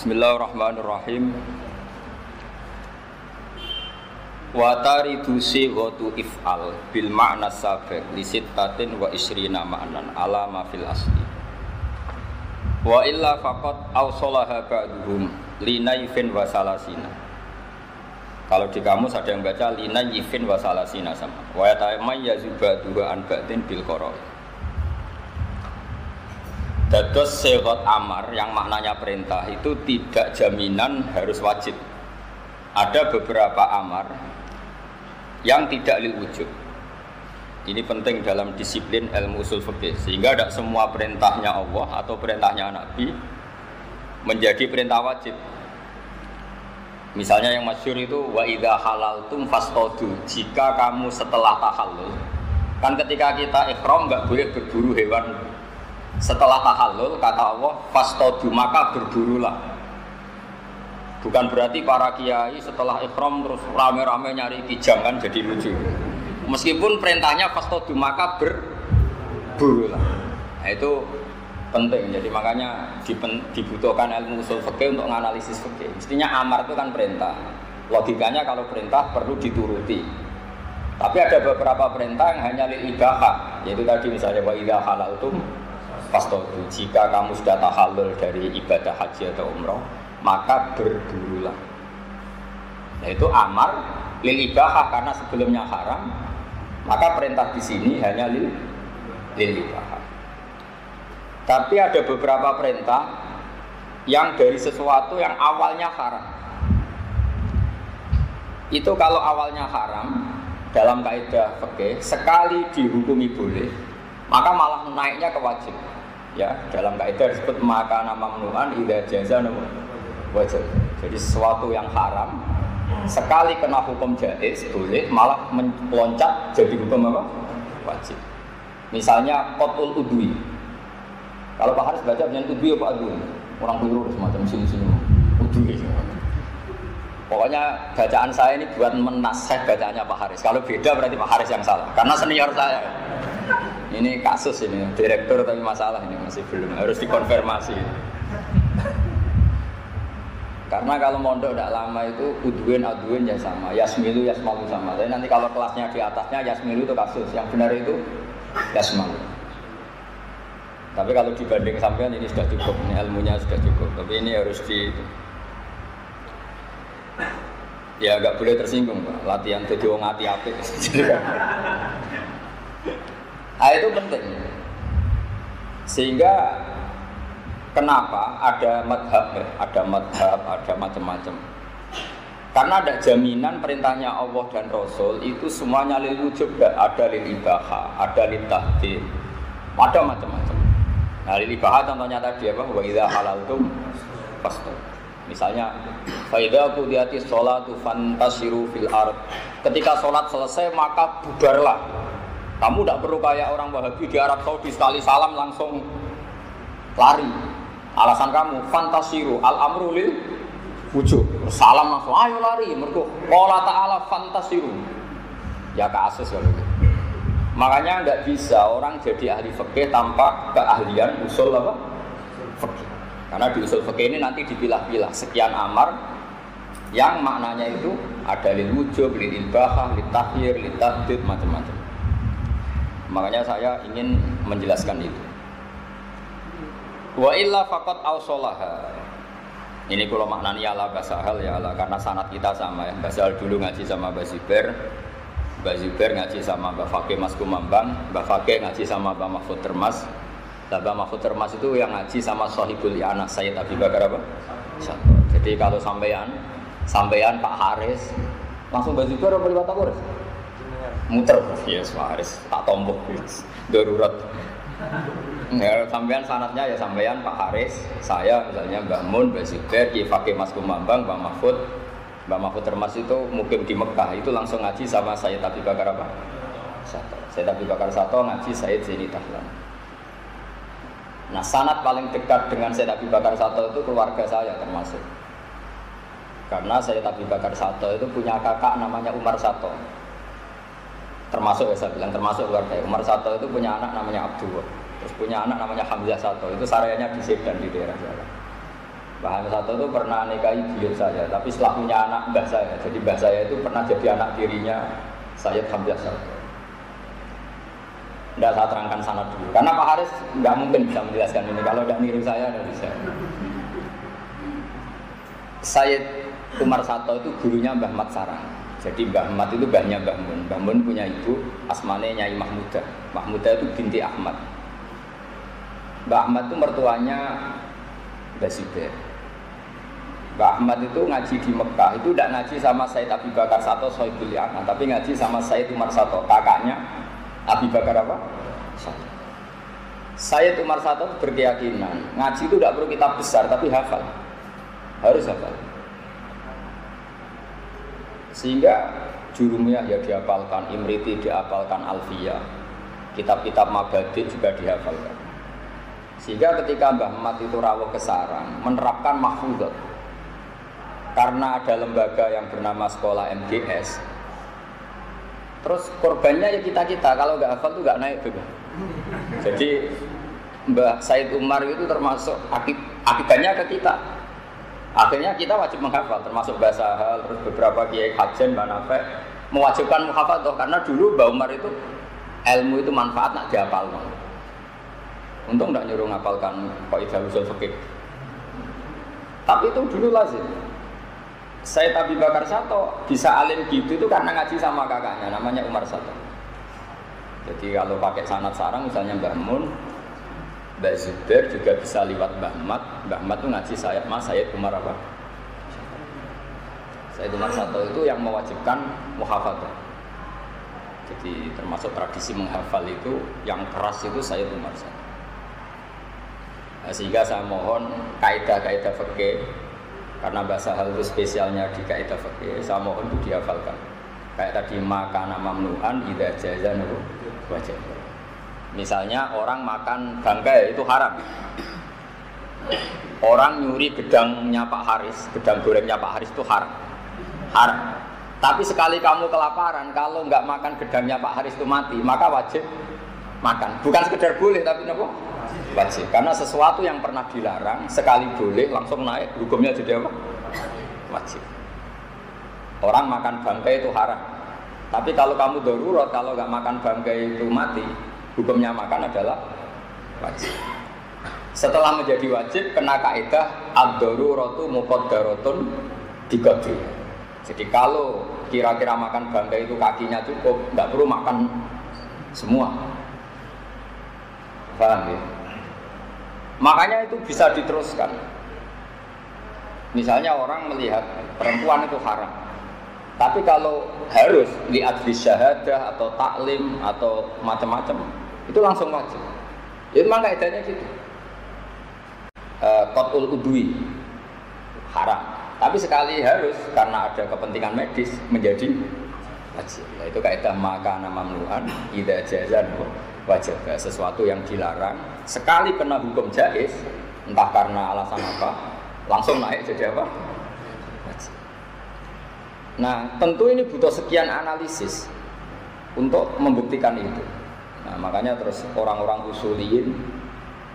Bismillahirrahmanirrahim. Wa taridu sighatu if'al bil ma'na sabiq li sittatin wa isrina ma'nan ala ma fil asli. Wa illa faqat awsalaha ba'duhum linayfin wa salasina. Kalau di kamus ada yang baca linayfin wa salasina sama. Wa yatamayyazu ba'duhu an ba'din bil qara'. Dados sighat amar yang maknanya perintah itu tidak jaminan harus wajib. Ada beberapa amar yang tidak lil wujub. Ini penting dalam disiplin ilmu usul fikih, sehingga tidak semua perintahnya Allah atau perintahnya Nabi menjadi perintah wajib. Misalnya yang masyhur itu wa idza halaltum fastadu, jika kamu setelah tahallul, kan ketika kita ihram enggak boleh berburu hewan. Setelah tahallul kata Allah fastadu, maka berburulah. Bukan berarti para kiai setelah ihram terus rame-rame nyari kijang, kan jadi lucu. Meskipun perintahnya fastadu, maka berburulah. Nah, itu penting. Jadi makanya dibutuhkan ilmu usul fikih untuk menganalisis fikih. Mestinya amar itu kan perintah. Logikanya kalau perintah perlu dituruti. Tapi ada beberapa perintah yang hanya lil ibahah. Yaitu tadi misalnya wa idza halaltum fastadu, jika kamu sudah tahallul dari ibadah haji atau umrah, maka berburulah. Nah, itu amar lil ibahah karena sebelumnya haram, maka perintah di sini hanya lil ibahah. Tapi ada beberapa perintah yang dari sesuatu yang awalnya haram. Itu kalau awalnya haram dalam kaidah fikih, sekali dihukumi boleh, maka malah naiknya ke wajib. Ya, dalam kaidah disebut maka nama mamnu'an idza jaza wajib. Jadi sesuatu yang haram sekali kena hukum jaiz boleh, malah meloncat jadi hukum apa? Wajib. Misalnya qatul udwi. Kalau Pak Haris baca dengan udwi apa adwi? Orang keliru semacam sini-sini udwi. Pokoknya bacaan saya ini buat menasih bacaannya Pak Haris. Kalau beda berarti Pak Haris yang salah, karena senior saya. Ini kasus ini, direktur tapi masalah ini masih belum, harus dikonfirmasi. Karena kalau mondok tidak lama itu udwin ya sama, yasmilu yasmalu sama. Tapi nanti kalau kelasnya di atasnya yasmilu itu kasus, yang benar itu yasmalu. Tapi kalau dibanding sampean ini sudah cukup, ini ilmunya sudah cukup. Tapi ini harus ya agak boleh tersinggung Pak, latihan jadi wong ati apik. Nah, itu penting. Sehingga kenapa ada madhab, ada macam-macam. Karena ada jaminan perintahnya Allah dan Rasul itu semuanya lil wujub, ada lil ibahah, ada lil tahdid, ada macam-macam. Nah, lil ibahah contohnya tadi apa? Wa idza halaltum fastadu. Misalnya fa idza qudiyatis sholatu fantasiru fil ard. Ketika sholat selesai maka bubarlah. Kamu tidak perlu kayak orang Wahabi di Arab Saudi sekali salam langsung lari. Alasan kamu fantasiru al-amru lil wujub. Salam langsung ayo lari mergo qala ta'ala fantasiru. Ya kasus kalau gitu. Makanya enggak bisa orang jadi ahli fikih tanpa keahlian usul apa? Fikih. Karena di usul fikih ini nanti dipilah-pilah sekian amar yang maknanya itu ada lil wujub, lil ibahah, lil tahyir, lil tahdid, macam-macam. Makanya saya ingin menjelaskan itu. Wa illa faqat awsalaha. Ini kalau maknani ala basahal ya Allah, karena sanad kita sama ya. Basahal dulu ngaji sama Mbak Zubair ngaji sama Mbak Fakih Mas Kumambang, Mbak Fakih ngaji sama Mbak Mahfud Termas. Mbak Mahfud Termas itu yang ngaji sama Sohibul Anak Sayyid Abi Bakar apa? Satu. Jadi kalau sampean Pak Haris langsung Mbak Zubair apa liwat aku? Muter, yes Pak Haris, tak tombok, darurat. Ya, sampean sanadnya ya sampean Pak Haris, saya misalnya Mbak Mun, Mbak Zubair, Ki Fakih Mas Kumambang, Mbak Mahfud Termas itu mukim di Mekah, itu langsung ngaji sama Sayyid Abi Bakar apa? Sato. Sayyid Abi Bakar Sato ngaji Sayyid Zaini Dahlan. Nah, sanad paling dekat dengan Sayyid Abi Bakar Sato itu keluarga saya termasuk. Karena Sayyid Abi Bakar Sato itu punya kakak namanya Umar Sato. Termasuk ya saya bilang termasuk keluarga. Umar Sato itu punya anak namanya Abdullah, terus punya anak namanya Hamzah Sato, itu saryanya di Sedan di daerah Jawa. Mbah Hamid Sato itu pernah nikahi buyut saya, tapi setelah punya anak mbah saya. Jadi mbah saya itu pernah jadi anak tirinya Sayyid Hamzah Sato. Tidak saya terangkan sana dulu, karena Pak Haris nggak mungkin bisa menjelaskan ini. Kalau tidak niru saya, tidak bisa. Sayyid Umar Sato itu gurunya Mbah Mat Sarang. Jadi Mbah Mat itu mbahnya Mbah Mun. Mbah Mun punya ibu, asmane Nyai Mahmudah. Mahmudah itu binti Ahmad. Mbah Ahmad itu mertuanya Mbah Zubair. Mbah Ahmad itu ngaji di Mekah, itu tidak ngaji sama Sayyid Abi Bakar Sato Sohibul Yaman, tapi ngaji sama Sayyid Umar Sato, kakaknya Abi Bakar apa? Sato. Sayyid Umar Sato berkeyakinan ngaji itu tidak perlu kitab besar, tapi hafal, harus hafal. Sehingga jurumiyah ya dihafalkan, Imriti dihafalkan, Alfiyah, kitab-kitab Mabadi juga dihafalkan. Sehingga ketika Mbah Mat itu rawuh ke sarang, menerapkan mahfudhat. Karena ada lembaga yang bernama Sekolah MGS. Terus korbannya ya kita-kita, kalau nggak hafal tuh nggak naik juga. Jadi Mbah Said Umar itu termasuk akibatnya ke kita. Akhirnya kita wajib menghafal, termasuk bahasa hal, terus beberapa kiai hajen, Banafe mewajibkan menghafal, karena dulu Mbah Umar itu ilmu itu manfaat nak dihafal. Untung tidak nyuruh ngapalkan kaidah usul fikih. Tapi itu dulu lazim. Sayyid Abi Bakar Sato bisa alim gitu itu karena ngaji sama kakaknya, namanya Umar Sato. Jadi kalau pakai sanad sarang misalnya Mbah Mun, Mbah Zubair juga bisa liwat Mbah Mat. Mbah Mat itu ngaji saya, Mas Sayyid Umar apa? Sayyid Umar Sato itu yang mewajibkan muhafadzah. Jadi termasuk tradisi menghafal itu yang keras itu Sayyid Umar Sato. Nah, sehingga saya mohon kaidah-kaidah fikih, karena bahasa hal itu spesialnya di kaidah fikih, saya mohon itu dihafalkan. Kayak tadi makana mamnu'an idza jazan wajib. Misalnya orang makan bangkai itu haram. Orang nyuri gedangnya Pak Haris, gedang gorengnya Pak Haris itu haram. Haram. Tapi sekali kamu kelaparan, kalau nggak makan gedangnya Pak Haris itu mati, maka wajib makan. Bukan sekedar boleh, tapi apa? Wajib. Karena sesuatu yang pernah dilarang sekali boleh langsung naik, hukumnya jadi apa? Wajib. Orang makan bangkai itu haram. Tapi kalau kamu darurat, kalau nggak makan bangkai itu mati, hukumnya makan adalah wajib. Setelah menjadi wajib, kena kaidah ad-daruratu muqaddaratun biqadri. Jadi kalau kira-kira makan bangkai itu kakinya cukup, nggak perlu makan semua. Paham ya? Makanya itu bisa diteruskan. Misalnya orang melihat perempuan itu haram, tapi kalau harus lihat di syahadah atau taklim atau macam-macam, itu langsung wajib. Itu memang kaidahnya gitu. Qatul udwi haram, tapi sekali harus karena ada kepentingan medis menjadi wajib. Itu kaidah makana mamnu'an idza jazan wajib. Sesuatu yang dilarang sekali kena hukum jaiz, entah karena alasan apa, langsung naik jadi apa? Wajib. Nah, tentu ini butuh sekian analisis untuk membuktikan itu. Nah, makanya terus orang-orang usuliyin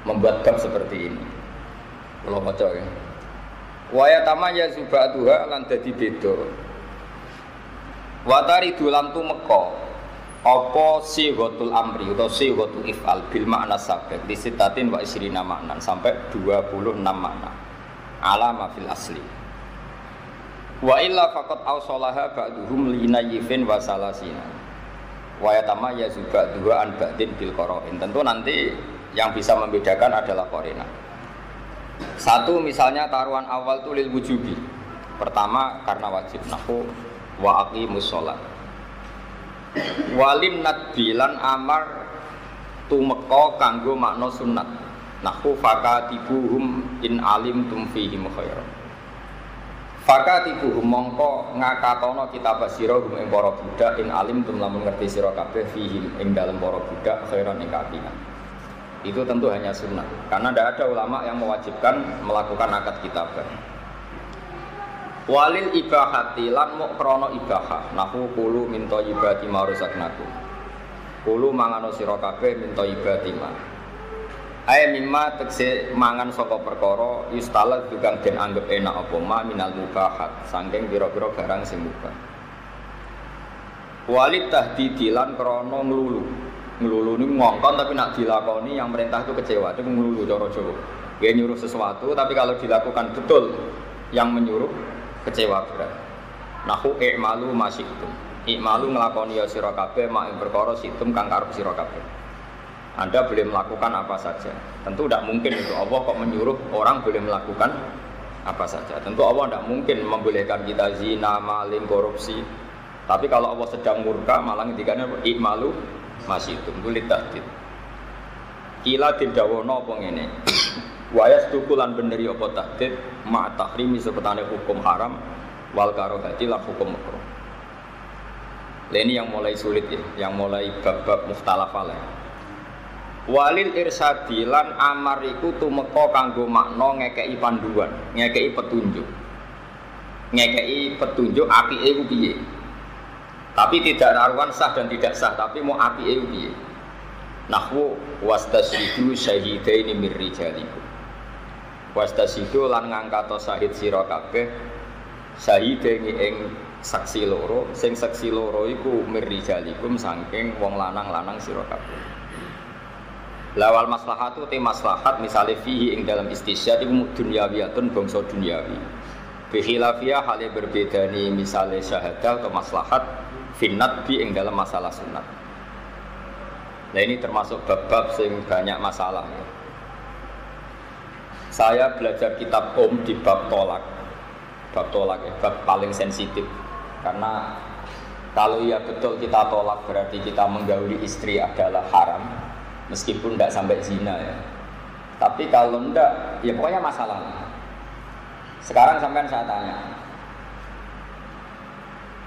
membuat bab seperti ini. Kalau baca ya. Wa yatamaya zubatuha lan dadi beda. Wa taridu lan tumeka apa sighatul amri atau sighatul if'al bil makna sabaq di sitatin wa isrina maknan sampai 26 makna alama fil asli. Wa illa faqat awsalaha ba'duhum linayyifin wa salasina. Wa yatamaya zubatuha an ba'din bil qara'in. Tentu nanti yang bisa membedakan adalah qarina. Satu misalnya taruhan awal itu lil wujubi. Pertama karena wajib, nahu wa aqimus shalah. Walin nadbilan amar tumeka kanggo makna sunat. Nahu fakatibuhum in alimtum fihim khairan. Fakatibuhum mongko ngakatono kitab sira hum ing para budak in alimtum lamun ngerti sira kabeh fihim ing dalem para budak khairan ing kapian. Itu tentu hanya sunnah, karena tidak ada ulama yang mewajibkan melakukan akad kitabah. Walil ibahati lan mukrono ibahah, nahu kulu min thayyibati ma razaqnakum. Kulu mangano sira kabeh min thayyibati ma. Ae mimma tekse mangan saka perkara yustala tukang den anggap enak apa ma minal mubahat saking pira-pira barang sing mubah. Walid tahdidilan krana nglulu. Nglulu niku ngongkon tapi nak dilakoni yang perintah itu kecewa, itu nglulu cara Jawa. Dia nyuruh sesuatu tapi kalau dilakukan betul yang menyuruh kecewa berat. Nahu i'malu masyitum. I'malu nglakoni ya sira kabeh mak ing perkara situm kang karep sira kabeh. Anda boleh melakukan apa saja. Tentu tidak mungkin itu Allah kok menyuruh orang boleh melakukan apa saja. Tentu Allah tidak mungkin membolehkan kita zina, maling, korupsi. Tapi kalau Allah sedang murka malah ngendikane i'malu masyitum kulit tahdid. Kila didawono apa ngene. Wa yasdukulan beneri apa tahdid ma tahrimi sepetane hukum haram wal karahati lan hukum makruh. Ini yang mulai sulit ya, yang mulai bab-bab mukhtalafah ya. Walil irsadi lan amar iku tumeka kanggo makna ngekeki panduan, ngekeki petunjuk. Ngekeki petunjuk apike iku piye. Tapi tidak naruhan sah dan tidak sah, tapi mau apike iku piye. Nahwu wastasyidu syahidaini mir rijalikum. Wastasyidu lan ngangkat syahid sira kabeh syahidaini ing saksi loro, sing saksi loro iku mir rijalikum saking wong lanang-lanang sira kabeh. Lawal maslahatu te maslahat misale fihi ing dalam istisyad iku dunyawiyatun bangsa dunyawi. Bihilafiyah hale berbeda ni misale syahadah atau maslahat finnat bi ing dalam masalah sunat. Nah ini termasuk bab-bab sing banyak masalah ya. Saya belajar kitab di bab tolak. Bab tolak ya, bab paling sensitif. Karena kalau ya betul kita tolak berarti kita menggauli istri adalah haram. Meskipun tidak sampai zina ya. Tapi kalau tidak, ya pokoknya masalah. Sekarang sampean saya tanya.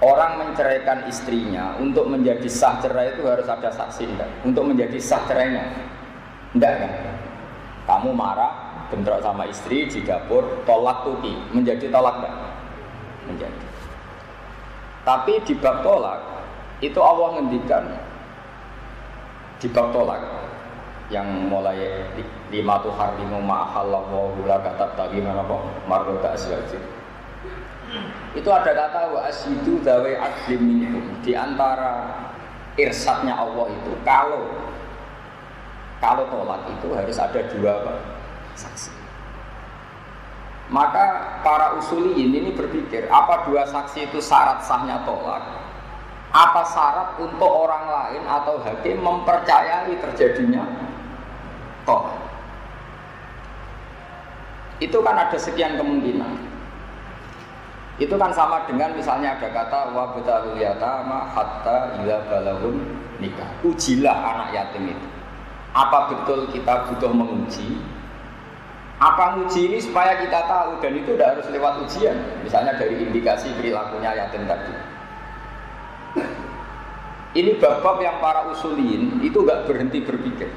Orang menceraikan istrinya untuk menjadi sah cerai itu harus ada saksi enggak? Untuk menjadi sah cerainya? Enggak kan? Kamu marah, bentrok sama istri di dapur, tolak tuki, menjadi tolak enggak? Menjadi. Tapi di bab tolak itu Allah ngendikan di bab tolak yang mulai lima tu harimu ma'ahallahu la kata tadi apa margota aswajib itu ada kata wa asyidu dawai adlim minkum di antara irsyadnya Allah itu kalau tolak itu harus ada dua saksi. Maka para usuliyin ini berpikir apa dua saksi itu syarat sahnya tolak, apa syarat untuk orang lain atau hakim mempercayai terjadinya tolak. Itu kan ada sekian kemungkinan. Itu kan sama dengan misalnya ada kata wa batalul yatama hatta ila balagum nikah. Ujilah anak yatim itu. Apa betul kita butuh menguji? Apa uji ini supaya kita tahu dan itu tidak harus lewat ujian. Misalnya dari indikasi perilakunya yatim tadi. Ini bab-bab yang para usuliyin itu enggak berhenti berpikir.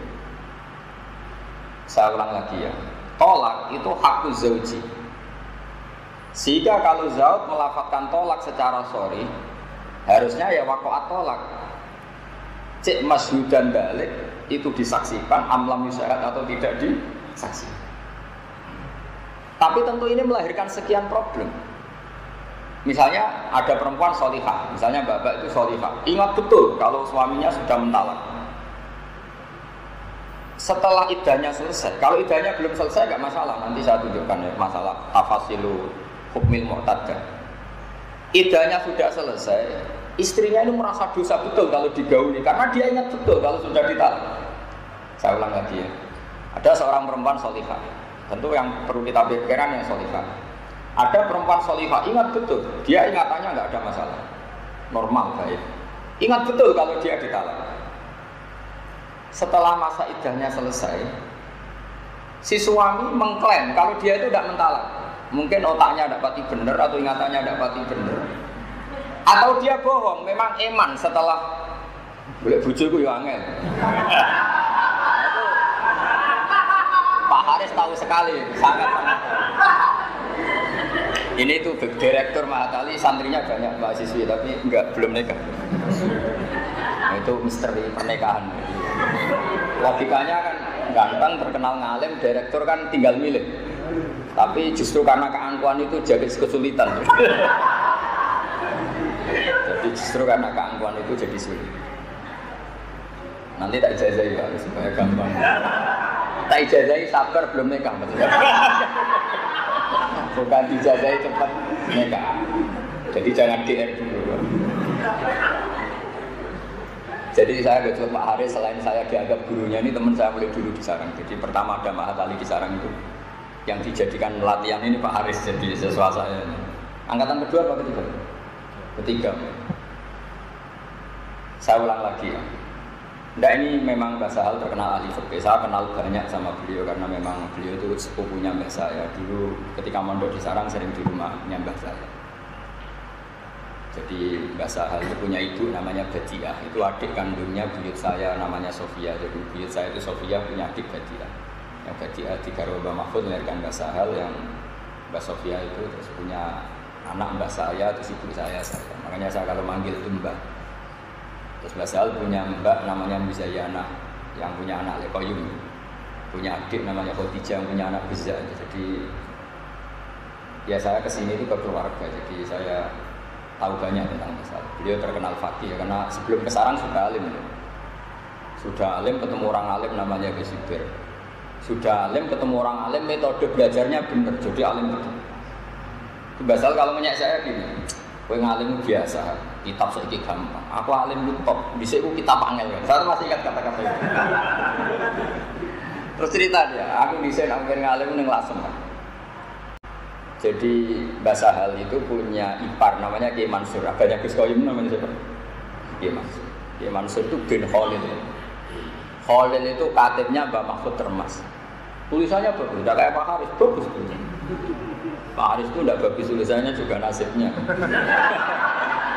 Saya ulang lagi ya. Tolak itu hakuz zauji. Sehingga kalau zauj melafazkan tolak secara shar'i, harusnya ya waqa'at tolak. Cek masyhudan dalik itu disaksikan amlam yusyahad atau tidak disaksikan. Tapi tentu ini melahirkan sekian problem. Misalnya ada perempuan sholihah, misalnya bapak itu sholihah. Ingat betul kalau suaminya sudah mentalak. Setelah iddahnya selesai, kalau iddahnya belum selesai nggak masalah, nanti saya tunjukkan ya masalah tafasilu hukmil mu'taddah. Iddahnya sudah selesai, istrinya ini merasa dosa betul kalau digauli karena dia ingat betul kalau sudah ditalak. Saya ulang lagi ya, ada seorang perempuan sholihah, tentu yang perlu kita pikirkan yang sholihah. Ada perempuan sholihah, ingat betul, dia ingatannya nggak ada masalah, normal baik. Ingat betul kalau dia ditalak. Setelah masa iddahnya selesai, si suami mengklaim kalau dia itu tidak mentalak. Mungkin otaknya tidak pati benar atau ingatannya tidak pati benar. Atau dia bohong, memang eman setelah boleh bojoku ya angel. Pak Haris tahu sekali, sangat. Ini tuh direktur Mahatali, santrinya banyak mahasiswi tapi belum nikah. Nah, itu misteri pernikahan. Logikanya kan Ganteng, terkenal ngalim, direktur kan tinggal milih. Tapi justru karena keangkuhan itu jadi kesulitan. Jadi justru karena keangkuhan itu jadi sulit. Nanti tak ijazahi Pak supaya gampang. Tak ijazahi sabar belum nikah maksudnya. Bukan ijazahi cepat nikah. Jadi jangan GR dulu. Jadi saya kecuali Pak Haris, selain saya dianggap gurunya, ini teman saya mulai dulu di Sarang. Jadi pertama ada Mahat Ali di Sarang itu yang dijadikan latihan ini Pak Haris jadi siswa saya. Angkatan kedua atau ketiga? Ketiga. Saya ulang lagi ya. Nggak, ini memang Mbah Sahal terkenal ahli fikih. Saya kenal banyak sama beliau karena memang beliau itu sepupunya Mbah saya. Dulu ketika mondok di Sarang sering di rumahnya Mbah saya. Jadi Mbah Sahal itu punya ibu namanya Badiah. Itu adik kandungnya buyut saya namanya Sofia. Jadi buyut saya itu Sofia punya adik Badiah. Yang Badiah di Garwa Mbah Mahfud melahirkan Mbah Sahal, yang Mbah Sofia itu terus punya anak Mbah saya, terus ibu saya. Makanya saya kalau manggil itu Mbah. Terus Mbah Sahal punya mbak namanya Muzayana, yang punya anak Lekoyum. Punya adik namanya Khotijah, yang punya anak Bizza. Jadi ya saya kesini itu ke keluarga. Jadi saya tahu banyak tentang Mbah Sahal. Beliau terkenal fakih ya, karena sebelum ke Sarang sudah alim. Sudah alim ketemu orang alim namanya Besibir. Sudah alim ketemu orang alim, metode belajarnya benar, jadi alim betul. Mbah Sahal kalau menyek saya gini, kowe ngalim biasa, kitab saiki gampang. Aku alim ku top, dhisik ku kitab angel. Saya masih ingat kata-kata itu. Terus cerita dia, aku dhisik hampir ngalim ning Lasem. Jadi Mbah Sahal itu punya ipar namanya Kiai Mansur. Abahnya Gus Koyum namanya siapa? Kiai Mansur. Kiai Mansur itu bin Khalil. Khalil itu katibnya Mbah Mahfud Termas. Tulisannya bagus, tidak kayak Pak Haris, bagus tulisannya. Pak Haris itu tidak bagus tulisannya, juga nasibnya.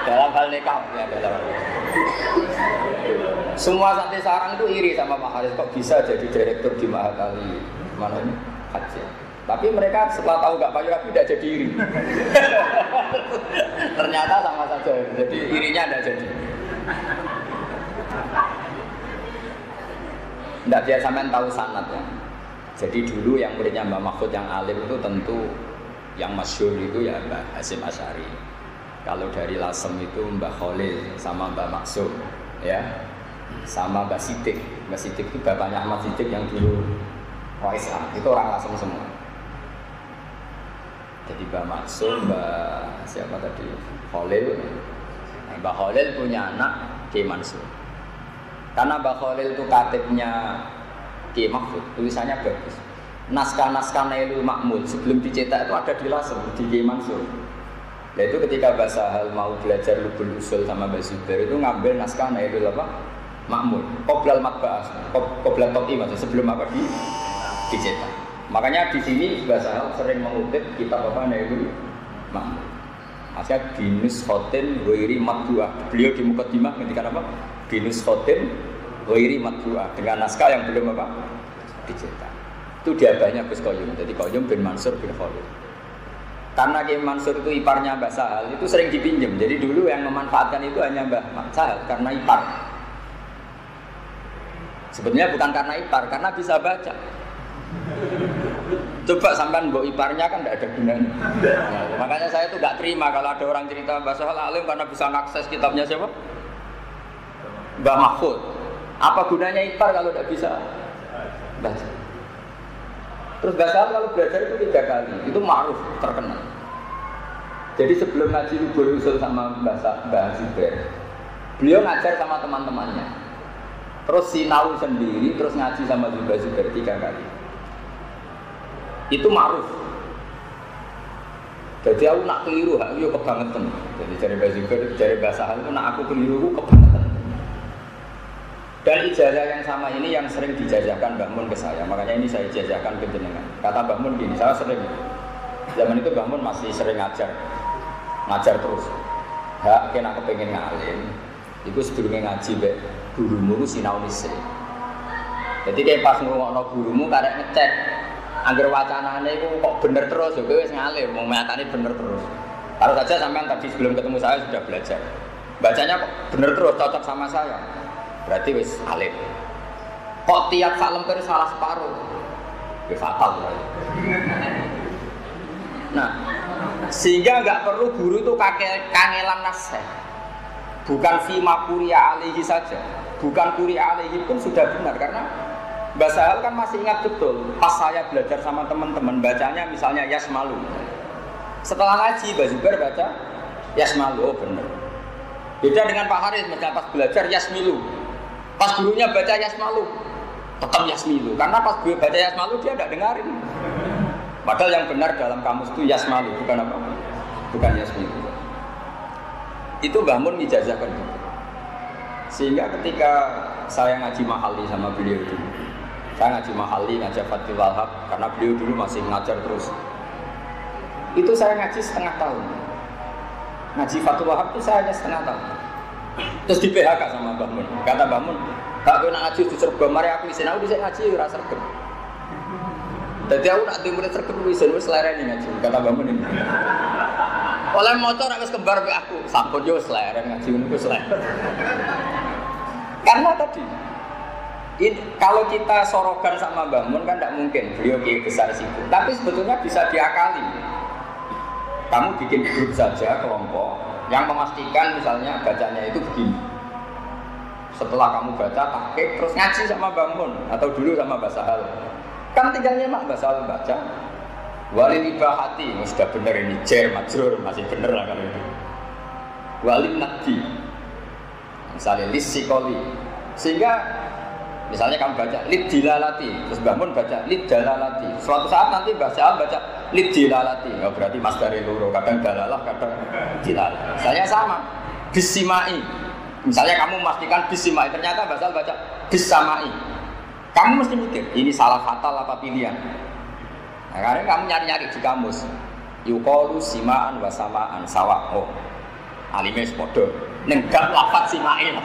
Dalam hal nikah ya, dalam hal nikah. Semua santri Sarang itu iri sama Pak Haris, kok bisa jadi direktur di Mahat Ali mana ini? Haji. Tapi mereka setelah tahu nggak payu rapi tidak jadi iri. Ternyata sama saja, jadi irinya tidak jadi. Tidak biar sampean tahu sanad ya. Jadi dulu yang muridnya Mbah Mahfud yang alim itu tentu yang masyhur itu ya Mbah Hasyim Asy'ari. Kalau dari Lasem itu Mbah Khalil sama Mbah Maksum ya. Sama Mbah Sidik. Mbah Sidik itu bapaknya Ahmad Sidik yang dulu Roisah. Itu orang Lasem semua. Jadi Mbah Maksum, Mbah siapa tadi? Khalil. Nah, Mbah Khalil punya anak Kiai Mansur. Karena Mbah Khalil itu katibnya Kiai Mahfud, tulisannya bagus. Naskah-naskah Nailul Ma'mul sebelum dicetak itu ada di Lasem, di Kiai Mansur. Nah itu ketika Mbah Sahal mau belajar Lubul Usul sama Mbah Zubair itu ngambil naskah Nailul Ma'mul, Qoblal Matba'ah, Qoblal To'i maksudnya sebelum apa dicetak. Makanya di sini Mbah Sahal sering mengutip kitab apa Nailul Ma'mul. Maksudnya binus khotin wairi matbu'ah. Beliau di Muqaddimah ngendikan apa? Binus khotin wairi matbu'ah, dengan naskah yang belum apa dicetak. Itu diabahnya Gus Koyum. Jadi Koyum bin Mansur bin Khalil. Karena Kiai Mansur itu iparnya Mbah Sahal, itu sering dipinjam. Jadi dulu yang memanfaatkan itu hanya Mbah Sahal karena ipar. Sebenarnya bukan karena ipar, karena bisa baca. Coba sampean mbok iparnya kan tidak ada gunanya. Nah, makanya saya tuh nggak terima kalau ada orang cerita Mbah Sahal alim karena bisa mengakses kitabnya siapa? Mbah Mahfud. Apa gunanya ipar kalau tidak bisa baca? Terus Mbah Sahal kalau belajar itu 3 kali, itu ma'ruf, terkenal. Jadi sebelum ngaji Lubul Usul sama Mbah Zubair, beliau ngajar sama teman-temannya. Terus sinau sendiri, terus ngaji sama Mbah Zubair 3 kali. Itu ma'ruf. Jadi aku nak keliru, aku kebangetan. Jadi dari Mbah Zubair, dari Mbah Sahal itu nak aku keliru, aku kebangetan. Dan ijazah yang sama ini yang sering dijajahkan Mbah Mun ke saya. Makanya ini saya ijazahkan ke jenengan. Kata Mbah Mun gini, saya sering. Zaman itu Mbah Mun masih sering ngajar terus. Hak kena kepengen ngalim. Iku sedurunge ngaji mbek gurumu ku sinau dhisik. Jadi kayak pas ngrungokno gurumu karek ngecek angger wacanane iku kok bener terus yo kowe wis ngalim, mau matane bener terus. Taruh saja sampean tadi sebelum ketemu saya sudah belajar. Bacanya kok bener terus cocok sama saya. Berarti wis alim. Kok tiap sak lemper salah separuh? Ya fatal. Nah, sehingga nggak perlu guru itu kangelan nasihat. Bukan fima kuria alihi saja, bukan kuria alihi pun sudah benar karena Mbak Sahal kan masih ingat betul pas saya belajar sama teman-teman bacanya misalnya Yasmalu. Setelah ngaji Mbak Zubair baca Yasmalu, oh benar. Beda dengan Pak Haris pas belajar Yasmilu. Pas gurunya baca Yasmalu, tetap Yasmilu. Karena pas gue baca Yasmalu dia tidak dengarin. Padahal yang benar dalam kamus itu Yasmalu, bukan apa? Bukan Yasmilu. Itu Mbah Mun ngijazahkan gitu. Sehingga ketika saya ngaji mahali sama beliau dulu, saya ngaji mahali, ngaji Fathul Wahab, karena beliau dulu masih ngajar terus. Itu saya ngaji setengah tahun. Ngaji Fathul Wahab itu saya hanya setengah tahun. Terus di PHK sama Mbah Mun. Kata Mbah Mun, "Kak kowe nak ngaji di Sergem, mari aku isin aku dhisik ngaji ora sergem." Dadi aku nak dimulai sergem wis lereni ngaji, kata Mbah Mun ini. Oleh motor wis kembar mbek aku, sampun yo wis leren ngaji niku wis leren. Karena tadi kalau kita sorogan sama Mbah Mun kan tidak mungkin beliau kiai besar sibuk. Tapi sebetulnya bisa diakali. Kamu bikin grup saja kelompok yang memastikan misalnya bacanya itu begini. Setelah kamu baca tahqiq terus ngaji sama Mbah Mun atau dulu sama Mbah Sahal. Kan tinggalnya mak Mbah Sahal baca. Walil ibahati, sudah benar ini jer majrur masih benar lah kalau itu. Walil nakdi, misalnya lisikoli, sehingga misalnya kamu baca lid dilalati, terus Mbah Mun baca lid dalalati. Suatu saat nanti Mbah Sahal baca lid dilalati, nggak berarti mas dari loro, kadang dalalah, kadang dilalah. Saya sama bisimai. Misalnya kamu memastikan bisimai, ternyata Mbah Sahal baca bisamai. Kamu mesti mikir ini salah fatal apa pilihan. Nah, karena kamu nyari-nyari di kamus, yuqalu simaan wa samaan sawa. Oh, alime sepodo. Nenggak lafaz simain.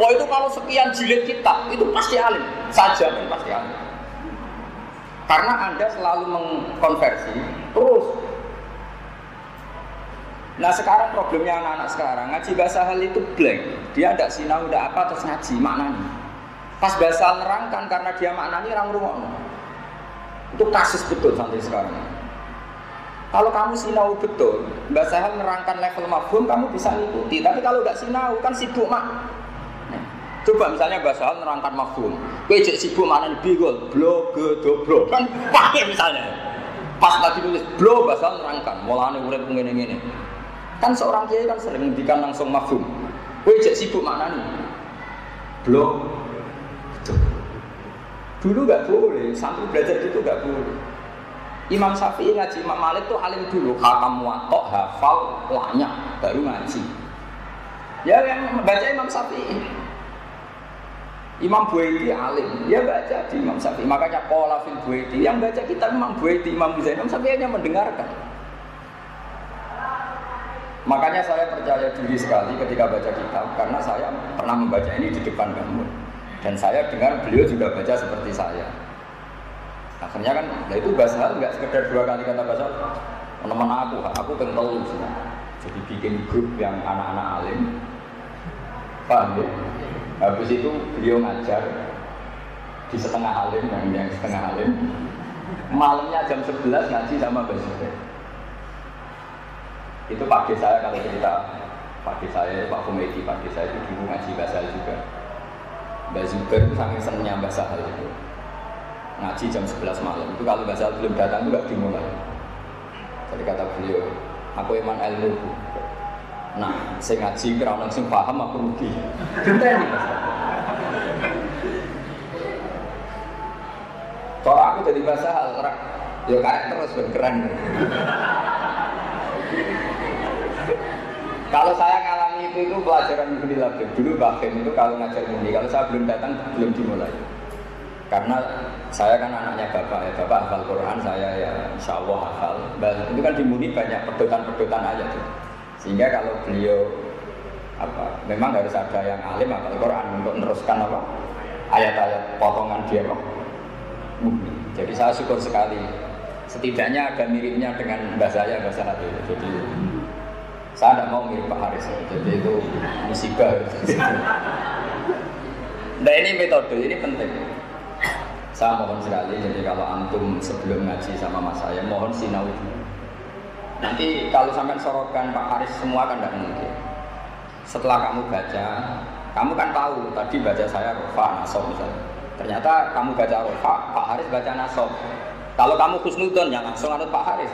Wah itu kalau sekian jilid kitab itu pasti alim. Saja kan pasti alim. Karena Anda selalu mengkonversi terus. Nah sekarang problemnya anak-anak sekarang ngaji bahasa hal itu blank. Dia tidak sinau tidak apa terus ngaji maknanya. Pas bahasa nerangkan karena dia maknanya orang rungokno. Itu kasus betul sampai sekarang. Kalau kamu sinau betul, Mbak Sahal nerangkan level mafhum, kamu bisa ngikuti. Tapi kalau nggak sinau, kan sibuk mak. Coba misalnya Mbak Sahal nerangkan mafhum, kejek sibuk mana nih bigol, blog, dobro, kan pakai misalnya. Pas lagi nulis blog, Mbak Sahal nerangkan, mulanya urip ngene-ngene. Kan seorang kiai kan sering ngendikan langsung mafhum. Kejek sibuk mana nih? Blog. Dulu nggak boleh, santri belajar itu nggak boleh. Imam Syafi'i ngaji Imam Malik tuh alim dulu, khatam muwatta, hafal, lanya, baru ngaji. Ya yang baca Imam Syafi'i. Imam Buaiti alim, dia baca di Imam Syafi'i. Makanya qala fil Buaiti, yang baca kitab Imam Buaiti, Imam Buzaini, Imam Syafi'i hanya mendengarkan. Makanya saya percaya diri sekali ketika baca kitab, karena saya pernah membaca ini di depan kamu. Dan saya dengar beliau juga baca seperti saya. Akhirnya kan, nah itu bahasa nggak sekedar 2 kali kata bahasa. Teman aku kental sih. Jadi bikin grup yang anak-anak alim. Paham ya? Habis itu beliau ngajar di setengah alim, yang setengah alim. Malamnya jam 11 ngaji sama Mbak Zubair. Itu Pak D saya kalau cerita. Pak D saya, Pak Komedi, Pak D saya itu dulu ngaji bahasa juga. Mbak Zubair itu sangat senangnya Mbak Sahal itu ngaji jam 11 malam itu kalau Mbak Sahal belum datang itu gak dimulai. Jadi kata beliau, aku iman ilmu. Nah, saya ngaji karena sing paham aku rugi. Kita ini Mbak Sahal. Kalau aku jadi Mbak Sahal, ya karek terus bergerak. Kalau saya ngalami itu pelajaran Muni Labib. Dulu Bakhim itu kalau ngajar Muni, kalau saya belum datang belum dimulai. Karena saya kan anaknya bapak ya, bapak hafal Quran, saya ya insya Allah hafal. Dan itu kan di Muni banyak pedotan-pedotan aja tuh. Sehingga kalau beliau memang harus ada yang alim hafal Quran untuk meneruskan ayat-ayat potongan dia Muni. Jadi saya syukur sekali. Setidaknya ada miripnya dengan bahasa itu. Jadi saya tidak mau mirip Pak Haris, jadi itu musibah. Nah ini metode, ini penting. Saya mohon sekali, jadi kalau antum sebelum ngaji sama mas saya, mohon sinau dulu. Nanti kalau sampai sorokan Pak Haris semua kan tidak mungkin. Setelah kamu baca, kamu kan tahu tadi baca saya Rofa, Nasob misalnya. Ternyata kamu baca Rofa, Pak Haris baca Nasob. Kalau kamu khusnudon, ya langsung anut Pak Haris.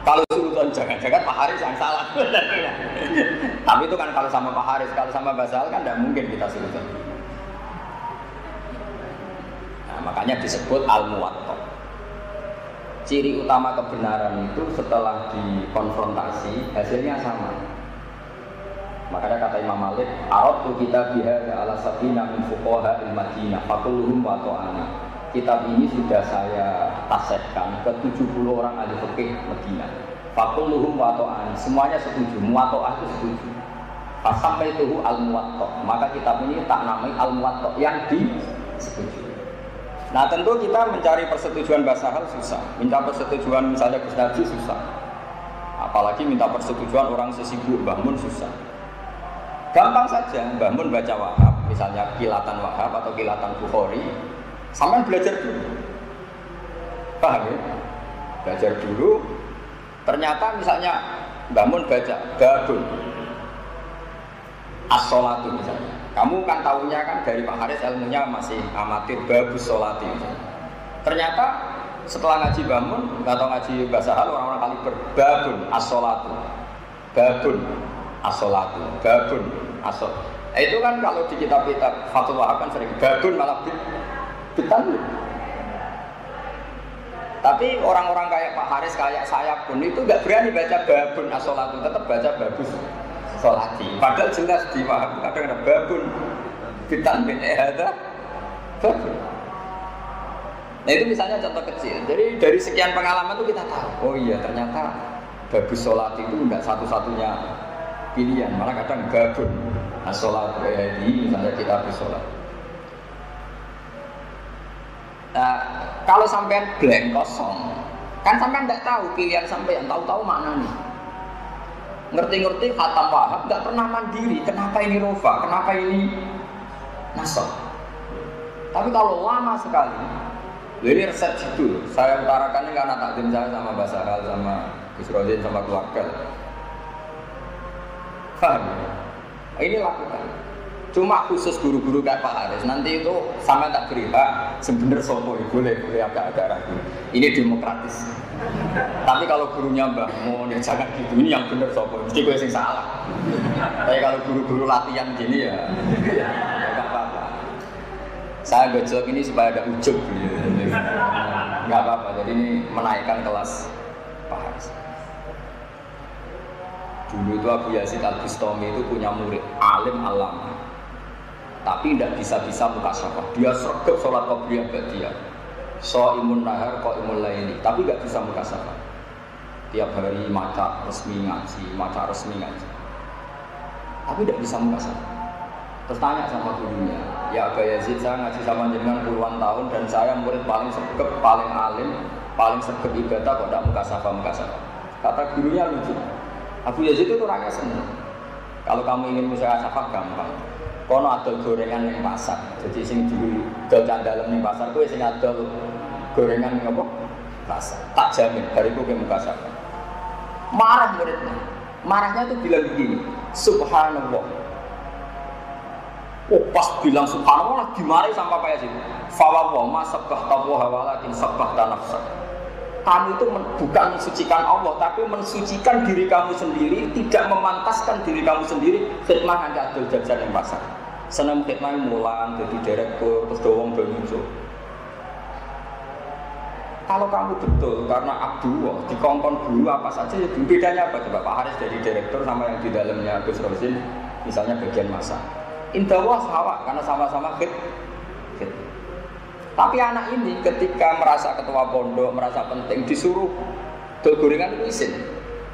Kalau suudon, jangan-jangan Pak Haris yang salah. Tapi itu kan kalau sama Pak Haris, kalau sama Basal kan tidak mungkin kita suudon. Makanya disebut al-muwatta. Ciri utama kebenaran itu setelah dikonfrontasi hasilnya sama. Makanya kata Imam Malik, "Aradtu kitabia ala sabina min fuqaha al-Madinah, faqulluhum wa ta'ana." Kitab ini sudah saya tasihkan ke 70 orang ahli fikih Madinah. Faqulluhum wa ta'ana, semuanya setuju, muwatta'ah itu setuju. Pas sampai itu al-muwatta, maka kitab ini tak namai al-muwatta yang disetujui. Nah tentu kita mencari persetujuan bahasa hal susah, minta persetujuan misalnya Gus Naji susah, apalagi minta persetujuan orang sesibuk Mbah Mun susah. Gampang saja, Mbah Mun baca Wahab, misalnya kilatan Wahab atau kilatan Bukhari, sampai belajar dulu, paham ya? Belajar dulu, ternyata misalnya Mbah Mun baca Babun as-sholatu misalnya. Kamu kan tahunya kan dari Pak Haris ilmunya masih amatir babus sholati. Ternyata setelah ngaji bangun atau ngaji bahasa hal orang-orang kali berbabun as-sholatu, babun as-sholatu, babun as-sholatu. Itu kan kalau di kitab-kitab Fathul Wahab kan sering babun malah bitan. Tapi orang-orang kayak Pak Haris kayak saya pun itu nggak berani baca babun as-sholatu, tetap baca babus sholati. Padahal jelas di Wahab kadang-kadang babun bitan bin ehada babun. Nah itu misalnya contoh kecil. Jadi dari sekian pengalaman itu kita tahu, oh iya ternyata babus sholati itu enggak satu-satunya pilihan. Malah kadang babun as-sholatu ehadi misalnya kita bersolat. Nah, kalau sampean blank kosong, kan sampean enggak tahu pilihan sampean, tahu-tahu maknanya. Ngerti-ngerti khatam Wahab, nggak pernah mandiri. Kenapa ini Rofa? Kenapa ini Nasab? Tapi kalau lama sekali, ini resep judul. Saya utarakan ini karena takdim saya sama Mbak Sahal, sama Gus Rodin, sama keluarga. Paham? Ini lakukan. Cuma khusus guru-guru kayak Pak Haris. Nanti itu sama tak beri hak. Sebenar sopo boleh agak ragu. Ini demokratis. Tapi kalau gurunya Mbah Mun ya jangan gitu, ini yang bener sopo, mesti gue yang salah. Tapi kalau guru-guru latihan gini ya nggak apa-apa. Saya gojok ini supaya ada ujub, nggak apa-apa. Jadi ini menaikkan kelas Pak Haris. Dulu itu Abu Yazid Al-Bustami itu punya murid alim alama, tapi tidak bisa mukasyafah. Dia sregep sholat qobliyah ba'diyah. Imun nahar, imun laili, tapi gak bisa mukasyafah. Tiap hari maca resmi ngaji, tapi gak bisa mukasyafah. Terus tanya sama gurunya, ya Abu Yazid, saya ngaji sama jenengan puluhan tahun dan saya murid paling sregep, paling alim, paling sregep ibadah kok gak mukasyafah. Kata gurunya lucu, Abu Yazid itu orangnya senang. Kalau kamu ingin mukasyafah gampang. Kono adol gorengan yang pasar, jadi sing dulu dol candalem yang pasar, gue sing adol gorengan yang apa? Pasar. Tak jamin, dari gue ke mukasyafah. Marah muridnya, marahnya tuh bilang begini, Subhanallah. Oh pas bilang Subhanallah, dimarahi sama Pak Yazid. Fawwah ma sabbahta wa walakin sabbahta nafsak. Kamu itu bukan mensucikan Allah, tapi mensucikan diri kamu sendiri, tidak memantaskan diri kamu sendiri. Khidmah nanti adol jajan yang pasar. Senang khidmah mulang, jadi direktur, terus doang muncul. Kalau kamu betul karena Abdullah dikongkon guru apa saja, ya bedanya apa? Coba Pak Haris jadi direktur sama yang di dalamnya Gus Rosin, misalnya bagian masak. Indahwah sahabat karena sama-sama khidmah. Tapi anak ini ketika merasa ketua pondok, merasa penting, disuruh dol gorengan itu isin.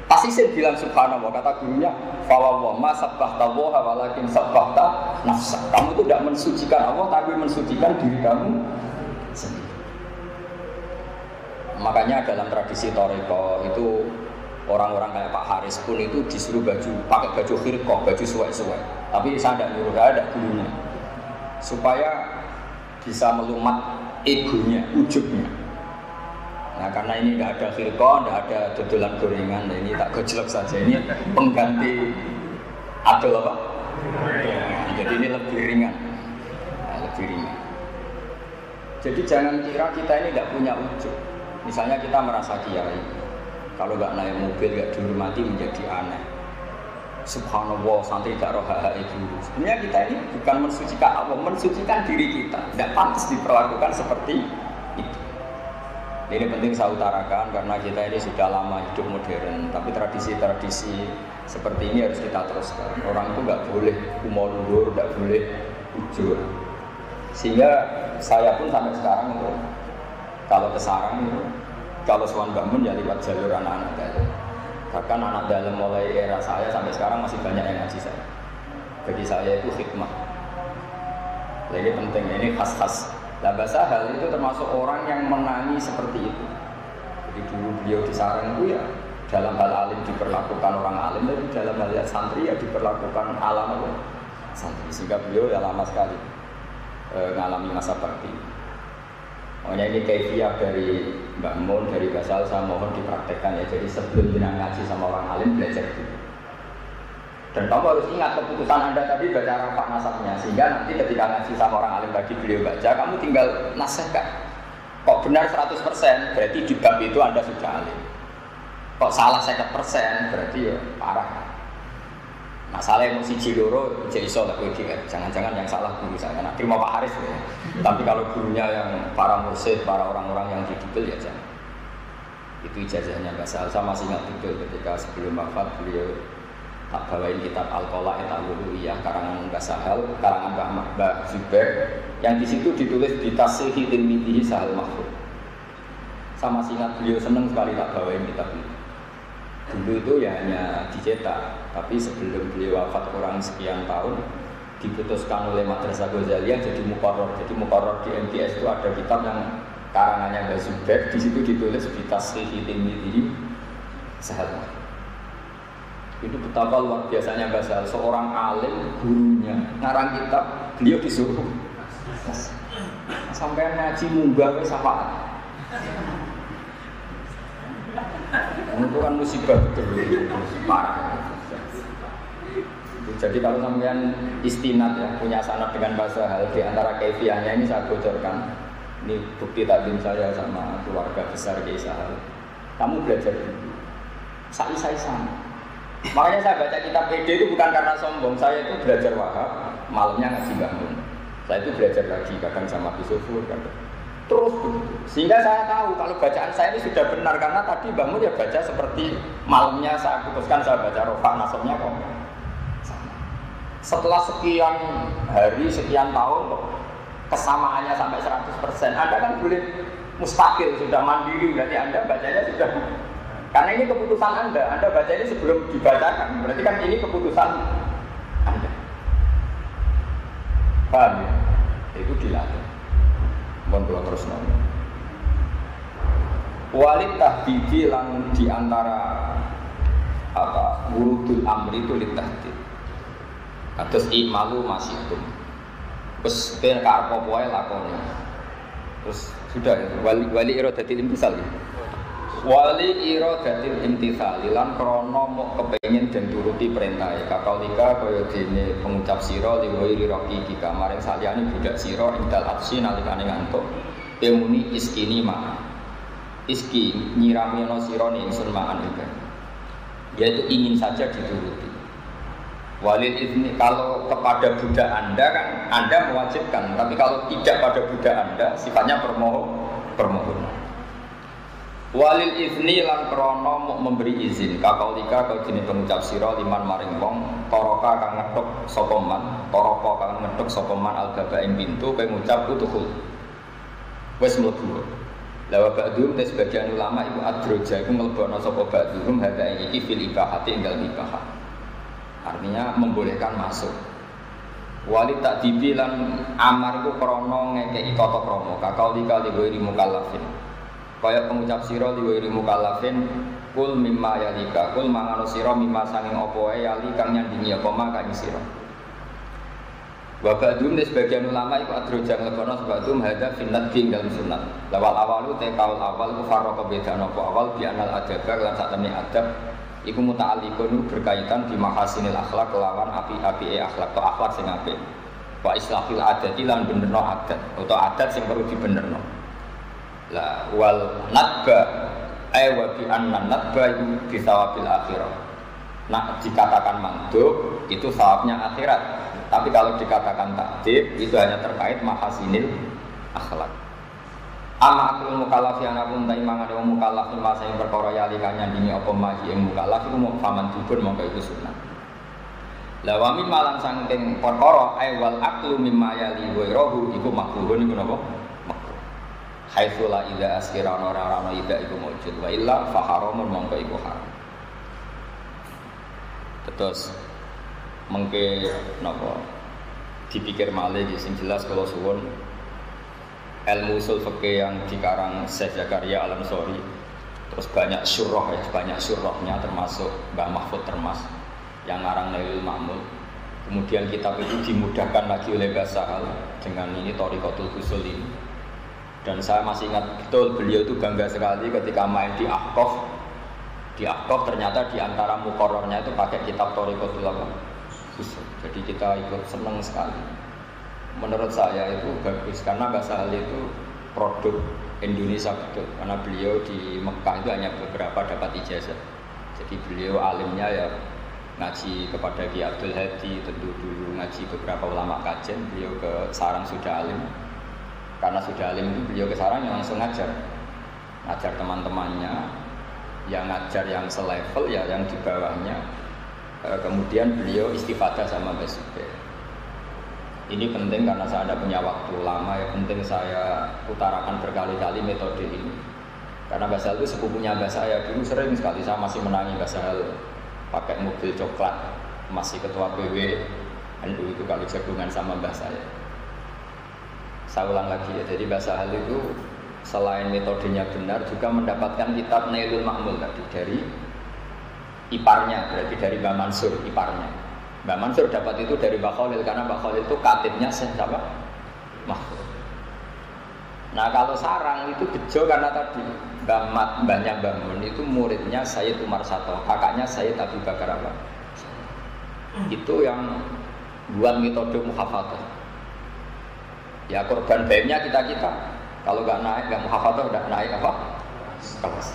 Pas isin bilang Subhanallah, kata gurunya, fawwah ma sabbahta wa walakin sabbahta nafsa. Kamu itu tidak mensucikan Allah, tapi mensucikan diri kamu sendiri. Makanya dalam tradisi Toreko itu orang-orang kayak Pak Haris pun itu disuruh pakai baju khirqah, baju suwek-suwek. Tapi saya tidak nyuruh, saya ada gurunya. supaya bisa melumat egonya, ujubnya. Nah karena ini tidak ada khilqah, tidak ada dodolan gorengan, nah, ini tak gojlok saja, ini pengganti adol apa? Nah, jadi ini lebih ringan, nah, lebih ringan. Jadi jangan kira kita ini tidak punya ujub. Misalnya kita merasa kiai, kalau nggak naik mobil, nggak dihormati menjadi aneh. Subhanallah, santri tidak roh hak ibu. Sebenarnya kita ini bukan mensucikan Allah, mensucikan diri kita. Tidak pantas diperlakukan seperti itu. Ini penting saya utarakan karena kita ini sudah lama hidup modern. Tapi tradisi-tradisi seperti ini harus kita teruskan. Orang itu nggak boleh umur luhur, nggak boleh ujur. Sehingga saya pun sampai sekarang itu, kalau ke sarang itu, kalau sowan bangun ya lewat jalur anak-anak dalam. Bahkan anak dalam mulai era saya sampai sekarang masih banyak yang ngaji saya. Bagi saya itu khidmah. Jadi penting, ini khas-khas. Lah bahasa hal itu termasuk orang yang menangi seperti itu. Jadi dulu beliau di sarang itu ya dalam hal alim diperlakukan orang alim, dan dalam hal santri ya diperlakukan alam santri. Sehingga beliau ya lama sekali mengalami masa bakti. Makanya ini kaifiah dari Mbak Mun, dari Basal, saya mohon dipraktekkan ya. Jadi sebelum jenang ngaji sama orang alim, belajar dulu. Dan kamu harus ingat keputusan Anda tadi baca rapat nasabnya. Sehingga nanti ketika ngaji sama orang alim tadi beliau baca, kamu tinggal nasihkan. Kok benar 100%, berarti di bab itu Anda sudah alim. Kok salah 50%, berarti ya parah. Masalah yang mesti jiloro, jadi iso tak jangan-jangan yang salah guru saya. Nah, terima Pak Haris ya. Tapi kalau gurunya yang para mursyid, para orang-orang yang didikil ya jangan. Itu ijazahnya Mbak Sal. Saya masih ingat betul ketika sebelum wafat beliau tak bawain kitab Al-Qola Al-Uluiyah karangan Mbak Sahal, karangan Mbak Zubair, yang di situ ditulis di Tashihi Tilmidihi Sahal Mahfud. Saya masih ingat beliau senang sekali tak bawain kitab itu. Dulu itu ya hanya dicetak, tapi sebelum beliau wafat kurang sekian tahun diputuskan oleh Madrasah Ghazaliyah jadi muqarrar. Jadi muqarrar di MTS itu ada kitab yang karangannya Mbak Zubair, di situ ditulis di Tashihi Tilmidihi Sahal Mahfud. Itu betapa luar biasanya Mbak Sahal, seorang alim gurunya ngarang kitab, beliau disuruh sampai ngaji munggah ke syafaat. Itu kan musibah betul, parah. Jadi kalau sampean istinad ya punya sanad dengan Mbak Sahal, di antara kaifiahnya ini saya bocorkan. Ini bukti takdim saya sama keluarga besar Kiai Sahal. Kamu belajar dulu, saya sama. Makanya saya baca kitab PD itu bukan karena sombong. Saya itu belajar wahab, malamnya ngaji bangun. Saya itu belajar lagi, kadang sama Bisufur, kadang terus begitu. Sehingga saya tahu kalau bacaan saya ini sudah benar, karena tadi bangun ya baca seperti malamnya saya putuskan saya baca rofa nasabnya kok sama. Setelah sekian hari, sekian tahun kesamaannya sampai 100%. Anda kan boleh mustakil, sudah mandiri, berarti Anda bacanya sudah. Karena ini keputusan Anda baca ini sebelum dibacakan, berarti kan ini keputusan Anda. Paham ya? Itu dilatih. Mohon kalau terus nanya. Walid tahdidi lan diantara apa wurudul amri itu litahdid. Kados imalu masikum. Wes ben karep apa wae lakoni. Terus sudah ya, wali iradatil imtisal. Wali iradatil imtisal lan krana mok kepengin den turuti perintah. Kakalika kaya dene pengucap sira liwiri roki di kamar yang saliyane budak sira indal absi nalikane ngantuk. Ilmuni iskini ma. Iski nyirami ana sira ning ingsun ma'an iki. Yaitu ingin saja dituruti. Walil ini kalau kepada budak Anda kan Anda mewajibkan, tapi kalau tidak pada budak Anda sifatnya permohonan. Walil izni lan krana memberi izin kakaulika kau jenis pengucap sira liman maring wong toroka kang ngethuk sapa man toroka kang ngethuk sapa man al-baba ing pintu kowe ngucap utuhul wis mlebu. Lawa ba'dhum te sebagian ulama iku adroja iku mlebono sapa ba'dhum hada iki fil ibahati enggal ibahah. Artinya membolehkan masuk. Wali tak dibilang amar iku krana ngekeki tata krama kakaulika liwiri mukallafin. Kaya pengucap sira liwiri mukallafin kul mimma yalika kul mangano sira mimma sanging apa wae yali kang nyandingi apa mak ing sira. Wa ba'dhum di sebagian ulama iku adrojang lebono sebadum hadza finnat ing dalam sunat. Lawal awalu te kaul awal ku farqa bedana apa awal bi anal adab lan sak temne adab iku muta'alliqun berkaitan di mahasinil akhlak lawan api-apike akhlak to akhlak sing apik. Wa islahil adati lan benerno adat utawa adat sing perlu dibenerno. La wal nadba ay wa bi anna nadba iku bi thawabil akhirah. Nah, dikatakan mandub itu thawabnya akhirat. Tapi kalau dikatakan takdib itu hanya terkait mahasinil akhlak. Ama akul mukallaf yang aku mentai mangan wong mukallaf masa yang perkara yalikanya dini apa maji yang mukallaf iku mau faman dubur mongko iku sunah. La wa min malan saking perkara ai wal aklu mimma yali ghairuhu iku makruhun iku napa? Makruh. Haitsu la idza askira ora ida iku mujud wa illa fa haramun mongko iku haram. Terus mengke napa dipikir malih sing jelas kalau suwun ilmu usul fikih yang dikarang Syekh Zakaria Al-Ansori terus banyak syurah ya, banyak syurahnya termasuk Mbah Mahfud Termas yang ngarang Nailul Ma'mul. Kemudian kitab itu dimudahkan lagi oleh Mbah Sahal dengan ini Thariqatul Usul ini. Dan saya masih ingat betul beliau itu bangga sekali ketika main di Ahqaf. Di Ahqaf ternyata di antara muqarrarnya itu pakai kitab Thariqatul Usul. Jadi kita ikut senang sekali. Menurut saya itu bagus karena Mbah Sahal itu produk Indonesia betul. Karena beliau di Mekah itu hanya beberapa dapat ijazah. Jadi beliau alimnya ya ngaji kepada Ki Abdul Hadi, tentu dulu ngaji beberapa ulama kajen. Beliau ke Sarang sudah alim. Karena sudah alim itu beliau ke Sarang yang langsung ngajar teman-temannya, yang ngajar yang selevel ya yang di bawahnya. Kemudian beliau istifadah sama Mbah Zubair. Ini penting karena saya ada punya waktu lama ya penting saya utarakan berkali-kali metode ini. Karena Mbah Sahal itu sepupunya Mbah saya dulu sering sekali saya masih menangi Mbah Sahal pakai mobil coklat masih ketua PW NU itu kalau jagungan sama Mbah saya. Saya ulang lagi ya, jadi Mbah Sahal itu selain metodenya benar juga mendapatkan kitab Nailul Ma'mul tadi dari iparnya, berarti dari Mbah Mansur iparnya. Mbah Mansur dapat itu dari Mbah Khalil karena Mbah Khalil itu katibnya siapa? Mahfud. Nah kalau Sarang itu bejo karena tadi Mbahnya Mbah Mun itu muridnya Sayyid Umar Sato, kakaknya Sayyid Abu Bakar apa? Itu yang buat metode muhafadzah. Ya korban baiknya kita kalau nggak naik nggak muhafadzah udah naik apa? Kelas.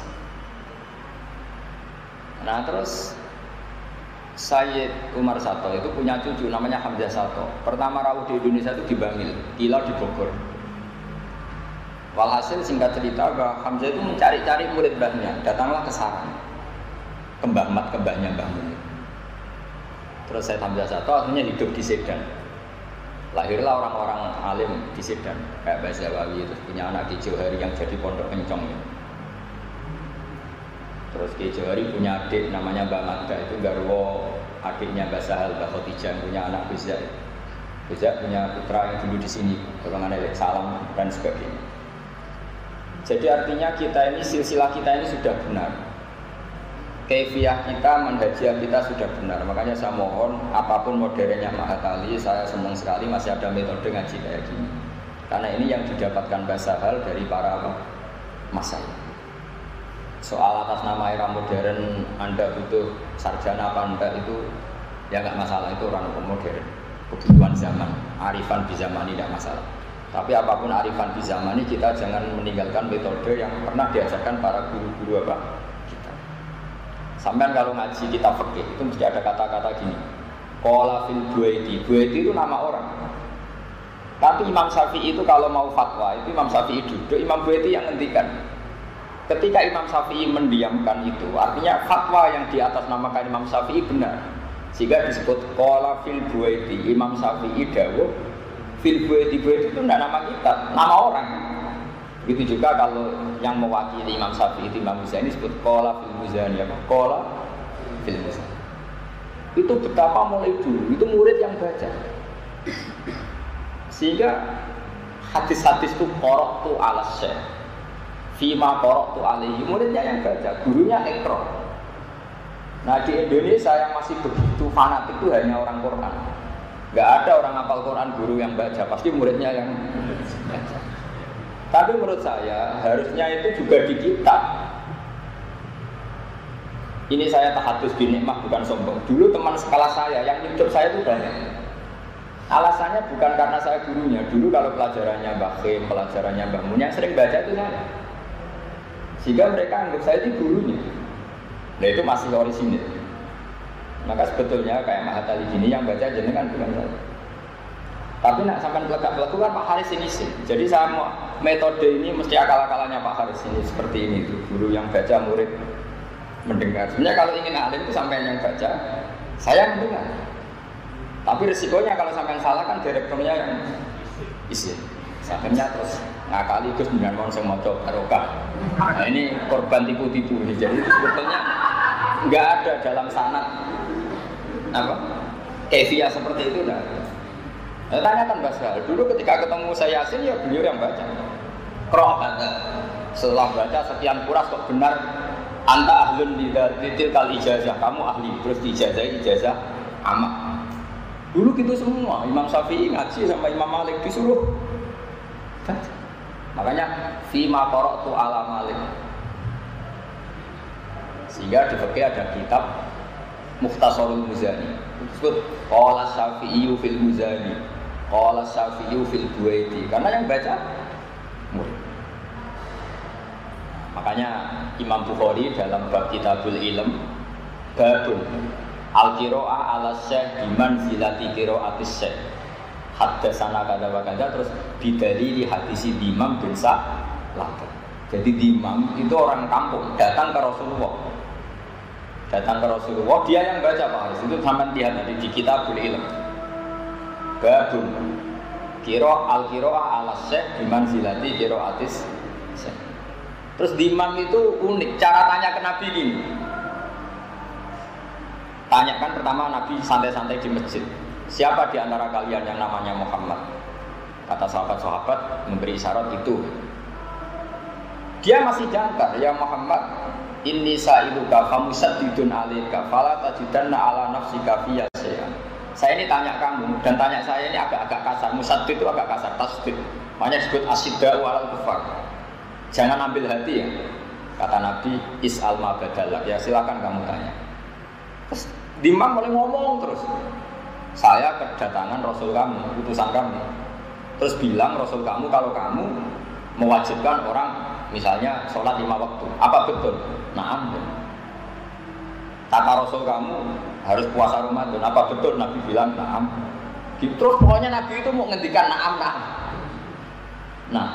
Nah terus Sayyid Umar Sato itu punya cucu namanya Hamzah Sato. Pertama rawuh di Indonesia itu di Bangil, Kilau di Bogor. Walhasil singkat cerita bahwa Hamzah itu mencari-cari murid mbahnya, datanglah ke Sarang, ke Mbah Mat, ke mbahnya Mbah Mun. Terus Sayyid Hamzah Sato akhirnya hidup di Sedan. Lahirlah orang-orang alim di Sedan, kayak Mbah Zawawi, terus punya anak di Johari yang jadi pondok kencong. Terus Ki Johari punya adik namanya Mbak Mada, itu garwo adiknya Mbak Sahal, Mbak Khotijah, punya anak Bizak. Bizak punya putra yang dulu di sini, golongan Elek Salam dan sebagainya. Jadi artinya kita ini, silsilah kita ini sudah benar. Kaifiyah kita, manhajiyah kita sudah benar. Makanya saya mohon, apapun modernnya Mahatali, saya senang sekali masih ada metode ngaji kayak gini. Karena ini yang didapatkan Mbak Sahal dari para masanya. Soal atas nama era modern Anda butuh sarjana apa enggak itu ya nggak masalah, itu orang modern, kebutuhan zaman, arifan di zaman ini tidak masalah. Tapi apapun arifan di zaman ini kita jangan meninggalkan metode yang pernah diajarkan para guru-guru apa kita. Sampai kalau ngaji kitab fikih itu mesti ada kata-kata gini. Qala fil Buaiti. Buaiti itu nama orang. Tapi Imam Syafi'i itu kalau mau fatwa itu Imam Syafi'i duduk, Imam Buaiti yang ngendikan. Ketika Imam Syafi'i mendiamkan itu, artinya fatwa yang di atas namakan Imam Syafi'i benar. Sehingga disebut qala fil Buaiti. Imam Syafi'i dawuh fil Buaiti. Buaiti itu tidak nama kita, nama orang. Begitu juga kalau yang mewakili Imam Syafi'i itu Imam Muzani disebut qala fil Muzani apa? Qala fil Muzani. Itu betapa mulai dulu itu murid yang baca. Sehingga hadis-hadis itu qara'tu ala syekh. Fima qara'tu alaihi, muridnya yang baca, gurunya ikra. Nah di Indonesia yang masih begitu fanatik itu hanya orang Quran. Nggak ada orang hafal Quran guru yang baca, pasti muridnya yang baca. Tapi menurut saya harusnya itu juga di kita. Ini saya tahadus bin nikmah bukan sombong. Dulu teman sekelas saya yang hidup saya itu banyak. Alasannya bukan karena saya gurunya. Dulu kalau pelajarannya Mbak Kim, pelajarannya Mbak Mun yang sering baca itu saya. Sehingga mereka anggap saya itu gurunya. Nah itu masih orisinil. Maka sebetulnya kayak Mahatali gini yang baca jenengan bukan saya. Tapi nak sampai pelekat-peleku kan Pak Haris ini sih. Jadi saya mau metode ini mesti akal-akalannya Pak Haris ini seperti ini tuh. Guru yang baca, murid mendengar. Sebenarnya kalau ingin alim itu sampai yang baca, saya mendengar. Tapi risikonya kalau sampai salah kan direkturnya yang isi. Akhirnya terus ngakali Gus dengan mau saya mau coba barokah. Nah ini korban tipu-tipu ini. Jadi sebetulnya nggak ada dalam sanad apa kefiah seperti itu nah. Tanyakan Mbak Sal, dulu ketika ketemu saya Yasin ya beliau yang baca. Qira'ah kata. Setelah baca sekian kuras kok benar anta ahlun litil kal ijazah, kamu ahli. Terus ijazah amak. Dulu gitu semua, Imam Syafi'i ngaji sama Imam Malik disuruh baca. Makanya fima qara'tu ala Malik. Sehingga di fikih ada kitab Mukhtasarul Muzani. Disebut qala Syafi'i fil Muzani, qala Syafi'i fil Buaiti. Karena yang baca murid. Makanya Imam Bukhari dalam bab Kitabul Ilm babun al-qira'ah ala syekh biman zilati qira'atis syekh. Haddatsana kada wa kada terus bidalili hadisi Imam bin Sa'lah. Jadi Imam itu orang kampung datang ke Rasulullah. Datang ke Rasulullah, dia yang baca Pak Haris. Itu sampai lihat nanti di Kitabul Ilm. Babun al-qira'ah ala syekh biman zilati qira'atis syekh. Terus di Imam itu unik, cara tanya ke Nabi gini. Tanyakan pertama Nabi santai-santai di masjid. Siapa di antara kalian yang namanya Muhammad? Kata sahabat-sahabat memberi isyarat itu. Dia masih jangkar, ya Muhammad, inni sa'iluka famusaddidun alika fala tajidanna ala nafsika fiyya syai'an. Saya ini tanya kamu dan tanya saya ini agak-agak kasar. Musaddid itu agak kasar, tasdid. Makanya disebut asyidda walal kufar. Jangan ambil hati ya. Kata Nabi, is'al ma badalak. Ya silakan kamu tanya. Terus Imam mulai ngomong terus. Saya kedatangan Rasul kamu, utusan kamu. Terus bilang Rasul kamu kalau kamu mewajibkan orang misalnya sholat 5 waktu. Apa betul? Na'am. Kata Rasul kamu harus puasa Ramadan. Apa betul? Nabi bilang na'am. Terus pokoknya Nabi itu mau ngendikan na'am. Nah,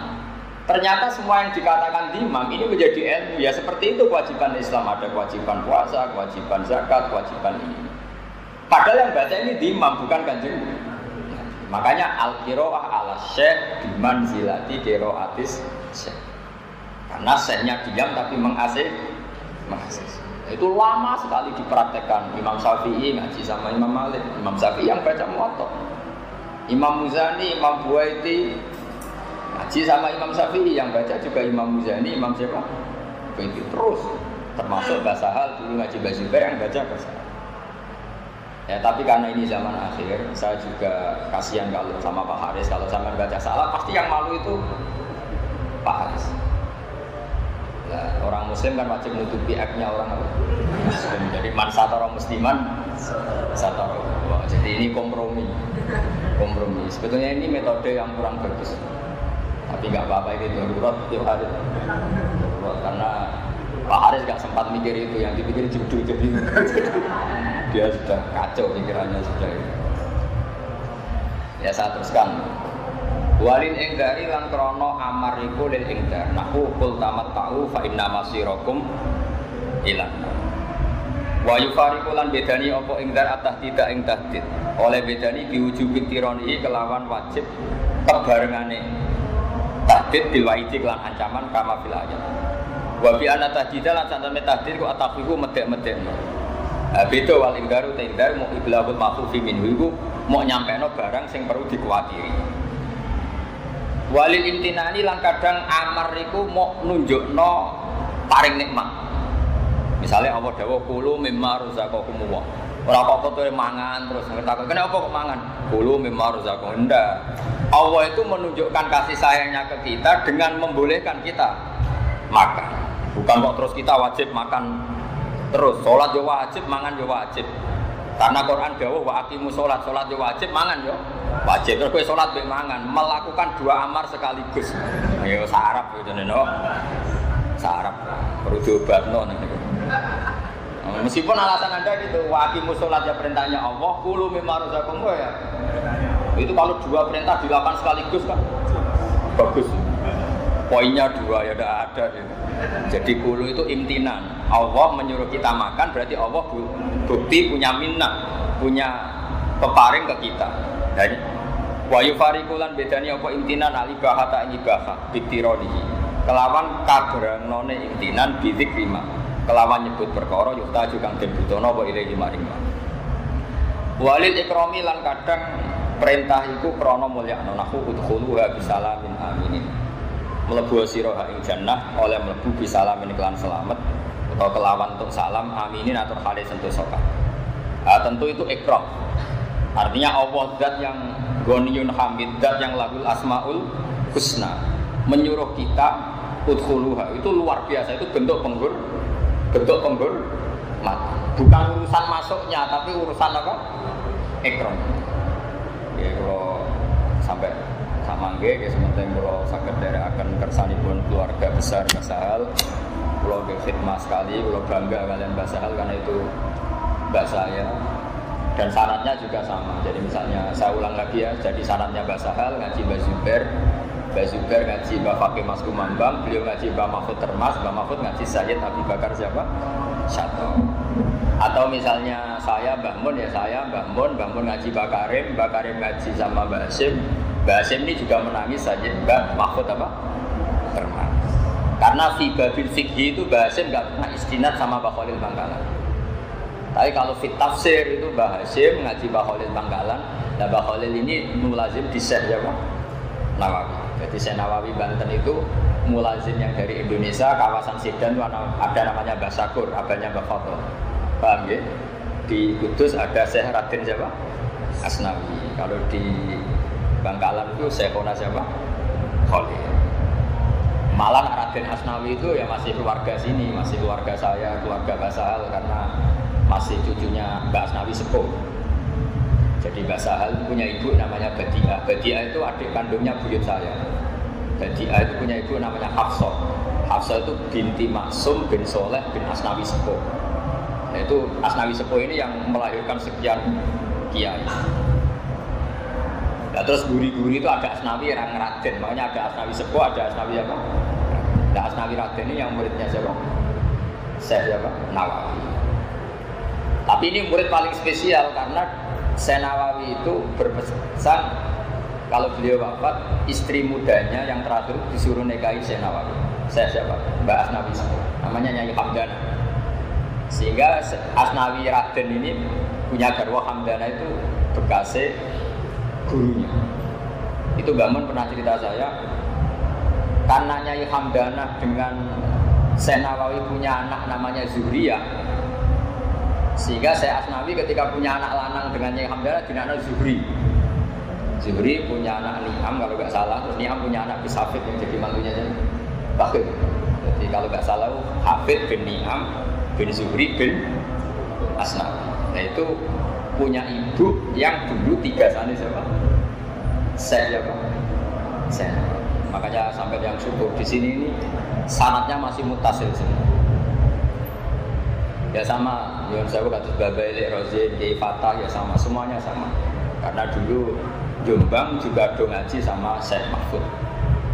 ternyata semua yang dikatakan imam ini menjadi ilmu. Ya seperti itu kewajiban Islam. Ada kewajiban puasa, kewajiban zakat, kewajiban ini. Padahal yang baca ini imam bukan kanjeng. Makanya al-qira'ah ala syekh bimanzilati qira'atis syekh. Karena syekhnya diam tapi mengasih. Itu lama sekali dipraktekkan. Imam Syafi'i ngaji sama Imam Malik. Imam Syafi'i yang baca Muwatta. Imam Muzani, Imam Buaiti ngaji sama Imam Syafi'i, yang baca juga Imam Muzani, Imam siapa? Buaiti terus. Termasuk bahasa hal dulu ngaji bahasa yang baca bahasa. Ya tapi karena ini zaman akhir, saya juga kasihan kalau sama Pak Haris. Kalau sama baca salah, pasti yang malu itu Pak Haris. Nah, orang Muslim kan wajib menutupi aibnya orang Muslim. Jadi man satara musliman satara. Jadi ini kompromi. Sebetulnya ini metode yang kurang bagus. Tapi nggak apa-apa, ini darurat tiap hari. Karena Pak Haris nggak sempat mikir itu, yang dipikir judul jadi dia sudah kacau pikirannya sudah. Ya saya teruskan. Walil ingdari lan krono amar iku lil ingdar. Nahu kul tamat ta'u fa inna masirakum ilan. Wa yufariqu lan bedani apa ingdar atah tidak ing tahdid. Oleh bedani diwujubi tironi kelawan wajib kebarengane tahdid bil waidi lan ancaman kama fil ayat. Wa bi anna tahdida lan santane tahdid ku atafiku medek-medekno. Beda wal ingdaru ta ingdar mau iblahul makhfi minhu iku mau nyampeno barang sing perlu dikuwatiri. Walil imtinani lan kadang amar iku mau nunjukno paring nikmat. Misalnya Allah dawuh kulu mimma razaqakumullah. Ora kok kotor mangan terus ngerti kenapa kok mangan? Kulu mimma razaqakum. Ndak. Allah itu menunjukkan kasih sayangnya ke kita dengan membolehkan kita makan. Bukan kok terus kita wajib makan terus. Salat yo wajib, mangan yo wajib. Karena Quran dawuh wa aqimus salat, salat yo wajib, mangan yo wajib. Terus kowe salat mbek mangan, melakukan dua amar sekaligus. Ayo sarap yo jenenge. Sarap perlu diobatno niku. Meskipun alasan Anda gitu, waqimus sholat ya perintahnya Allah, kulu mimma razaqakum ya. Itu kalau dua perintah dilakukan sekaligus kan bagus. Poinnya dua ya udah ada gitu. Jadi kulu itu imtinan. Allah menyuruh kita makan berarti Allah bukti punya minnah, punya peparing ke kita. Dan wa yufarikulan bedani apa imtinan alibahata ibahah bitironihi. Kelawan kadranone imtinan bidik lima. Kelawan nyebut perkara yukta juga den butono wa ilahi maring. Walil ikrami lan kadang perintah iku krana mulyakno nahu udkhuluha bisalamin aminin. Mlebu sira ing jannah oleh mlebu bisalamin kelan selamat utawa kelawan untuk salam aminin atau hale sentosa. Tentu itu ikram. Artinya Allah zat yang ghaniyun hamid, zat yang lahul asmaul husna menyuruh kita udkhuluha. Itu luar biasa, itu bentuk penghormatan. Bukan urusan masuknya, tapi urusan apa? Ikram. Ya kalau sampai sama nggih, ya sementing kalau sakit dari akan kersanipun keluarga besar Mbah Sahal, kalau khidmah sekali, kalau bangga kalian Mbah Sahal karena itu mbak saya. Dan syaratnya juga sama. Jadi misalnya saya ulang lagi ya, jadi syaratnya Mbah Sahal ngaji Mbah Zubair ngaji Mbah Fakih Mas Kumambang, beliau ngaji Mbah Mahfud Termas, Mbah Mahfud ngaji Sayyid Abi Bakar siapa? Syato. Atau misalnya saya Mbah Mun ya saya Mbah Mun ngaji Mbah Karim ngaji sama Mbah Hasyim ini juga menangis Sayyid Mbah Mahfud apa? Termas. Karena fi babil fikhi itu Mbah Hasyim enggak pernah istinad sama Mbah Khalil Bangkalan. Tapi kalau fit tafsir itu Mbah Hasyim ngaji Mbah Khalil Bangkalan, dan Mbah Khalil ini mulazim di Syekh siapa? Nawawi. Jadi Syekh Nawawi Banten itu mulazim yang dari Indonesia, kawasan Sidan itu ada namanya Mbah Sakur, abahnya Mbah Foto. Paham ya? Di Kudus ada Syekh Raden siapa? Asnawi. Kalau di Bangkalan itu Syekhona siapa? Khalil. Malah Raden Asnawi itu ya masih keluarga sini, masih keluarga saya, keluarga Mbah Sahal karena masih cucunya Mbak Asnawi sepuh. Jadi Mbak Sahal punya ibu namanya Badi'ah. Badi'ah itu adik kandungnya buyut saya. Badi'ah itu punya ibu namanya Hafsah. Hafsah itu binti Maksum bin Soleh bin Asnawi Sepuh. Nah itu Asnawi Sepuh ini yang melahirkan sekian kiai. Nah terus guri-guri itu ada Asnawi yang Raden. Makanya ada Asnawi Sepuh, ada Asnawi apa? Nah Asnawi Raden ini yang muridnya siapa? Syekh siapa? Nawawi. Tapi ini murid paling spesial karena Syekh Nawawi itu berpesan kalau beliau wafat, istri mudanya yang terakhir disuruh nikahi Syekh Nawawi. Syekh siapa? Mbak Asnawi, namanya Nyai Hamdana. Sehingga Asnawi Raden ini punya garwa Hamdana itu bekasnya gurunya. Itu Mbak Mun pernah cerita saya, karena Nyai Hamdana dengan Syekh Nawawi punya anak namanya Zuhriyah. Sehingga saya Asnawi ketika punya anak lanang dengan Nyai Hamdana dinamakan Zuhri. Zuhri punya anak Ni'am kalau nggak salah, terus Ni'am punya anak Bisafid yang jadi mantunya Bakir. Jadi kalau nggak salah Hafid bin Ni'am bin Zuhri bin Asnawi. Nah itu punya ibu yang dulu tiga sana siapa? Saya siapa? Saya. Makanya sampai yang syukur di sini ini sanadnya masih mutasil semua. Ya sama, yang saya kata Babaili, Rozin, Kiai Fatah ya sama, semuanya sama. Karena dulu Jombang juga do ngaji sama Syekh Mahfud.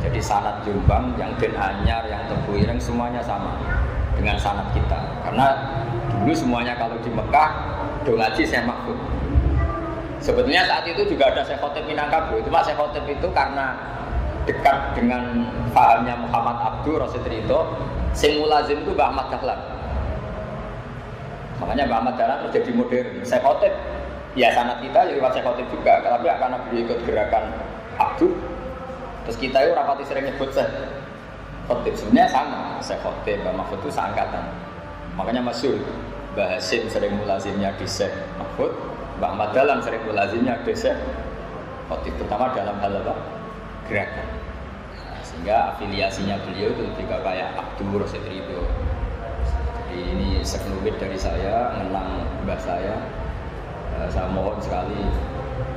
Jadi sanad Jombang, yang Den Anyar, yang Tebu Ireng semuanya sama dengan sanad kita. Karena dulu semuanya kalau di Mekah do ngaji Syekh Mahfud. Sebetulnya saat itu juga ada Syekh Khotib Minangkabau. Cuma Syekh Khotib itu karena dekat dengan pahamnya Muhammad Abdul Rasid Ridho, sing mulazim itu Mbah Ahmad Dahlan. Makanya Mbah Ahmad Dahlan terus jadi modern. Syekh Khotib, ya sanad kita ya lewat Syekh Khotib juga. Tapi karena beliau ikut gerakan Abdul, terus kita itu rapati sering nyebut Syekh Khotib. Sebenarnya sama, Syekh Khotib, Mbah Mahfud itu seangkatan. Makanya masyhur Mbah Hasyim sering mulazimnya di Syekh Mbak Ahmad Dahlan sering lazimnya desa khotib, terutama dalam hal apa? Gerakan. Nah, sehingga afiliasinya beliau itu lebih kayak Abdur seperti itu. Jadi ini sekelumit dari saya mengenang mbah saya. Saya mohon sekali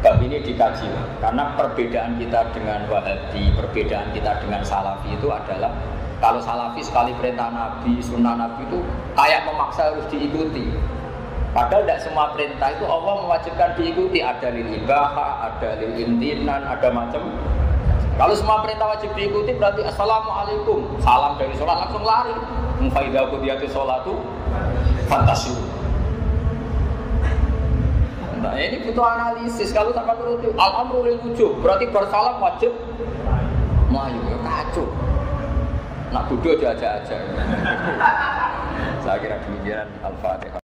bab ini dikaji, karena perbedaan kita dengan Wahabi, perbedaan kita dengan Salafi itu adalah kalau Salafi sekali perintah Nabi, sunnah Nabi itu kayak memaksa harus diikuti. Padahal tidak semua perintah itu Allah mewajibkan diikuti. Ada lil ibaha, ada lil imtinan, ada macam. Kalau semua perintah wajib diikuti berarti assalamualaikum, salam dari sholat langsung lari. Faidah qudiyati sholatu fantasi. Nah ini butuh analisis. Kalau sampai nuruti al-amru lil wujub berarti bersalam wajib. Melayu ya kacau. Nak bodoh aja. Saya kira demikian. Al-Fatihah.